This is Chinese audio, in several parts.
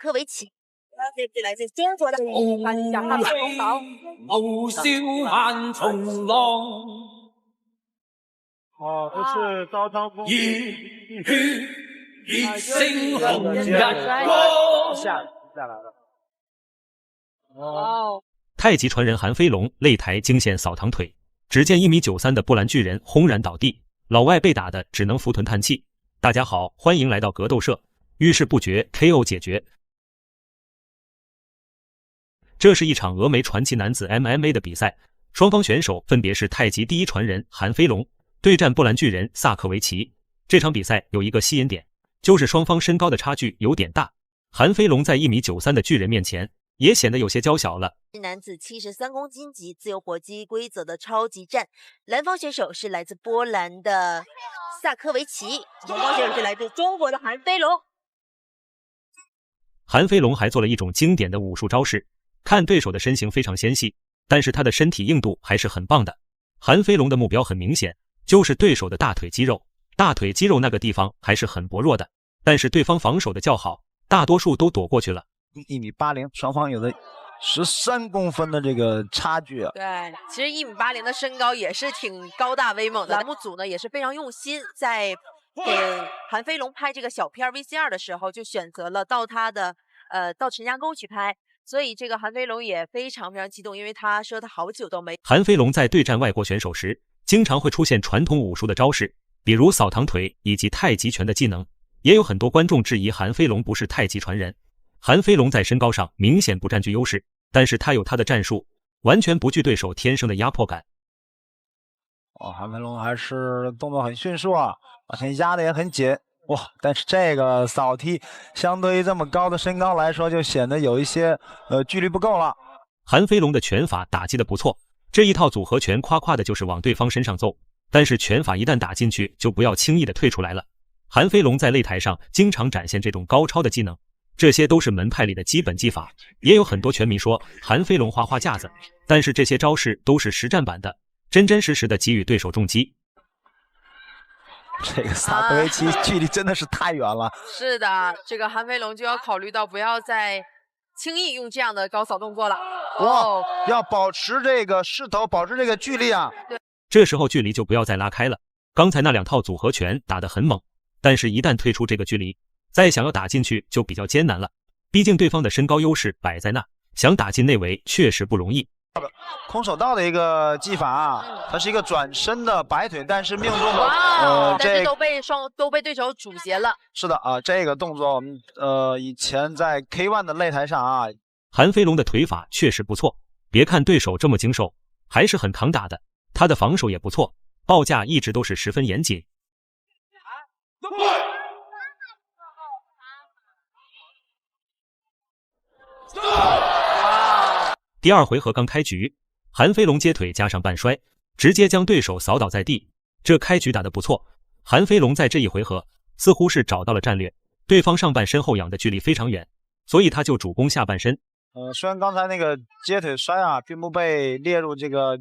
科维奇。这来自中国的看脚踏板功劳。傲笑万重浪。哦，这是高汤风。热星红日光。下来了。哦。太极传人韩飞龙擂台惊现扫堂腿，只见1.93米的波兰巨人轰然倒地，老外被打的只能扶臀叹气。大家好，欢迎来到格斗社，遇事不决 KO 解决。这是一场俄美传奇男子 MMA 的比赛，双方选手分别是太极第一传人韩飞龙对战波兰巨人萨克维奇。这场比赛有一个吸引点，就是双方身高的差距有点大，韩飞龙在1.93米的巨人面前也显得有些娇小了。男子73公斤级自由搏击规则的超级战，蓝方选手是来自波兰的萨科维奇，红方选手是来自中国的韩飞龙。韩飞龙还做了一种经典的武术招式，看对手的身形非常纤细，但是他的身体硬度还是很棒的。韩飞龙的目标很明显，就是对手的大腿肌肉，大腿肌肉那个地方还是很薄弱的，但是对方防守的较好，大多数都躲过去了。1.80米，双方有的13公分的这个差距啊。对，其实1.80米的身高也是挺高大威猛的。栏目组呢也是非常用心，在给韩飞龙拍这个小片 VCR 的时候，就选择了到他的到陈家沟去拍，所以这个韩飞龙也非常激动，因为他说他好久都没。韩飞龙在对战外国选手时，经常会出现传统武术的招式，比如扫堂腿以及太极拳的技能，也有很多观众质疑韩飞龙不是太极传人。韩飞龙在身高上明显不占据优势，但是他有他的战术，完全不惧对手天生的压迫感。韩飞龙还是动作很迅速啊，把他压得也很紧。哇，但是这个扫踢相对于这么高的身高来说，就显得有一些距离不够了。韩飞龙的拳法打击得不错，这一套组合拳夸夸的就是往对方身上揍，但是拳法一旦打进去，就不要轻易的退出来了。韩飞龙在擂台上经常展现这种高超的技能，这些都是门派里的基本技法。也有很多拳迷说韩飞龙花架子，但是这些招式都是实战版的，真实的给予对手重击。这个萨科维奇距离真的是太远了。是的，这个韩飞龙就要考虑到不要再轻易用这样的高扫动作了。哇，要保持这个势头，保持这个距离啊。对，这时候距离就不要再拉开了。刚才那2套组合拳打得很猛，但是一旦退出这个距离，再想要打进去就比较艰难了。毕竟对方的身高优势摆在那，想打进内围确实不容易。空手道的一个技法啊，它是一个转身的摆腿，但是命中的但是都被对手阻截了。是的啊，这个动作我们以前在 K1 的擂台上啊，韩飞龙的腿法确实不错，别看对手这么精瘦，还是很抗打的。他的防守也不错，报价一直都是十分严谨。第2回合刚开局，韩飞龙接腿加上半摔，直接将对手扫倒在地。这开局打得不错，韩飞龙在这一回合似乎是找到了战略，对方上半身后仰的距离非常远，所以他就主攻下半身。虽然刚才那个接腿摔啊，并不被列入这个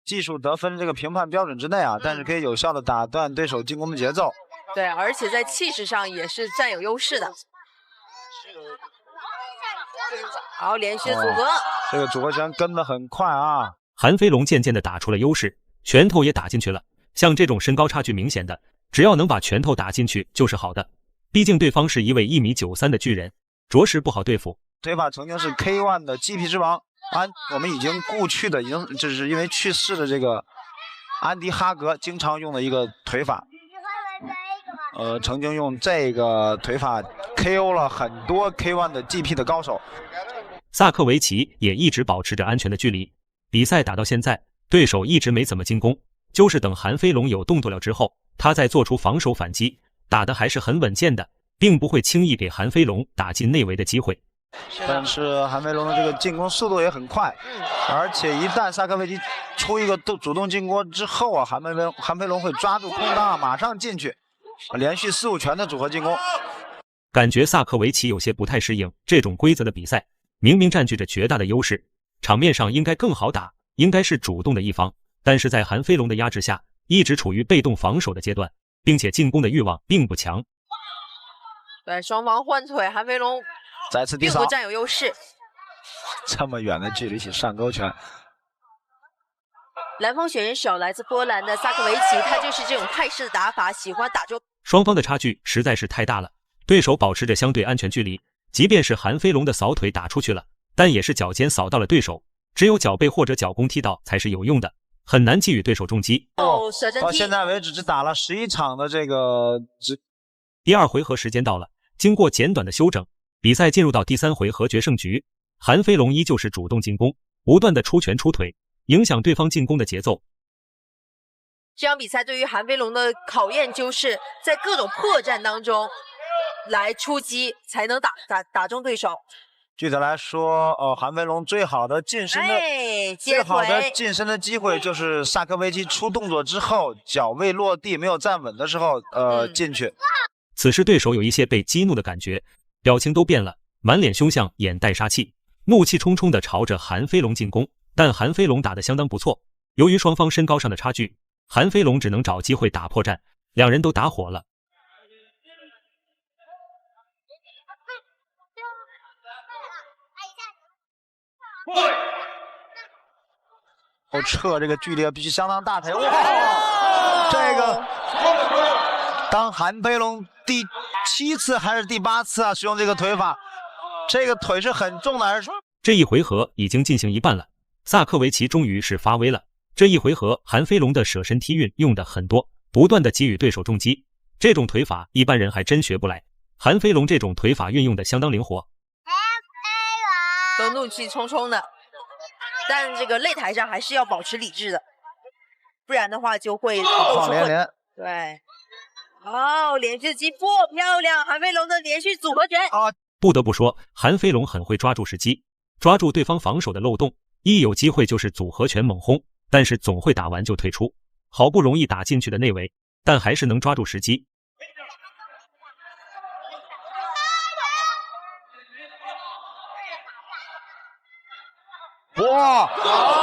技术得分这个评判标准之内啊，但是可以有效的打断对手进攻的节奏。对，而且在气势上也是占有优势的。好，连续组合，这个组合拳跟得很快啊。韩飞龙渐渐的打出了优势，拳头也打进去了。像这种身高差距明显的，只要能把拳头打进去就是好的。毕竟对方是一位1.93米的巨人，着实不好对付。腿法曾经是 K1 的鸡皮之王，我们已经故去的，就是因为去世的这个安迪哈格经常用的一个腿法。曾经用这个腿法 KO 了很多 K1 的 GP 的高手。萨克维奇也一直保持着安全的距离。比赛打到现在，对手一直没怎么进攻，就是等韩飞龙有动作了之后，他再做出防守反击，打得还是很稳健的，并不会轻易给韩飞龙打进内围的机会。但是韩飞龙的这个进攻速度也很快，而且一旦萨科维奇出一个主动进攻之后啊，韩飞龙会抓住空当啊，马上进去，连续4、5拳的组合进攻。感觉萨科维奇有些不太适应这种规则的比赛，明明占据着绝大的优势，场面上应该更好打，应该是主动的一方，但是在韩飞龙的压制下，一直处于被动防守的阶段，并且进攻的欲望并不强。对，双方换腿，韩飞龙再次低扫，并不占有优势。这么远的距离起上勾拳。蓝方选手来自波兰的萨科维奇，他就是这种泰式的打法，喜欢打中。双方的差距实在是太大了，对手保持着相对安全距离，即便是韩飞龙的扫腿打出去了，但也是脚尖扫到了对手，只有脚背或者脚弓踢到才是有用的，很难给予对手重击。舍身踢。到现在为止只打了11场的这个第2回合时间到了，经过简短的休整，比赛进入到第3回合决胜局。韩飞龙依旧是主动进攻，不断的出拳出腿，影响对方进攻的节奏。这场比赛对于韩飞龙的考验就是在各种破绽当中来出击，才能打中对手。具体来说，韩飞龙最好的近身的、最好的近身的机会就是萨科维奇出动作之后，脚未落地没有站稳的时候，进去。此时对手有一些被激怒的感觉，表情都变了，满脸凶相，眼带杀气，怒气冲冲地朝着韩飞龙进攻。但韩飞龙打得相当不错，由于双方身高上的差距，韩飞龙只能找机会打破绽，两人都打火了。撤这个距离必须相当大才。哇，这个当韩飞龙第7次还是第8次啊使用这个腿法，这个腿是很重的，还是？这一回合已经进行一半了，萨科维奇终于是发威了。这一回合韩飞龙的舍身踢运用的很多，不断的给予对手重击，这种腿法一般人还真学不来。韩飞龙这种腿法运用的相当灵活，都怒气冲冲的，但这个擂台上还是要保持理智的，不然的话就会晃连连。对，连续击破，漂亮！韩飞龙的连续组合拳。不得不说，韩飞龙很会抓住时机，抓住对方防守的漏洞，一有机会就是组合拳猛轰，但是总会打完就退出。好不容易打进去的内围，但还是能抓住时机。哇，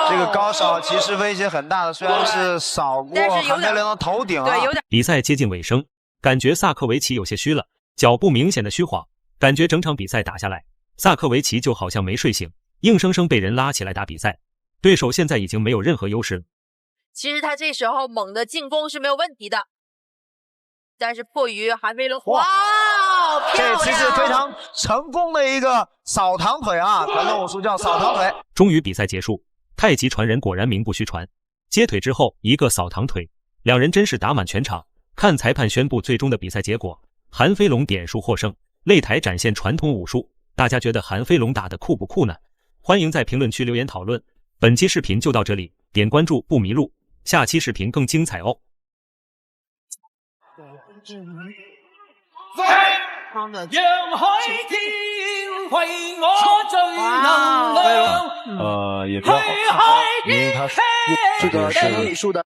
这个高扫其实威胁很大的，虽然是扫过韩飞龙的头顶啊。对，有点。比赛接近尾声，感觉萨科维奇有些虚了，脚步明显的虚晃，感觉整场比赛打下来，萨科维奇就好像没睡醒，硬生生被人拉起来打比赛。对手现在已经没有任何优势了。其实他这时候猛的进攻是没有问题的，但是迫于韩飞龙，哇，这次是非常成功的一个扫堂腿啊，传统武术叫扫堂腿。终于比赛结束，太极传人果然名不虚传，接腿之后一个扫堂腿，两人真是打满全场。看裁判宣布最终的比赛结果，韩飞龙点数获胜。擂台展现传统武术，大家觉得韩飞龙打得酷不酷呢？欢迎在评论区留言讨论。本期视频就到这里，点关注不迷路，下期视频更精彩哦。让海天为我最能量。也比较好，因为他这个是武术的。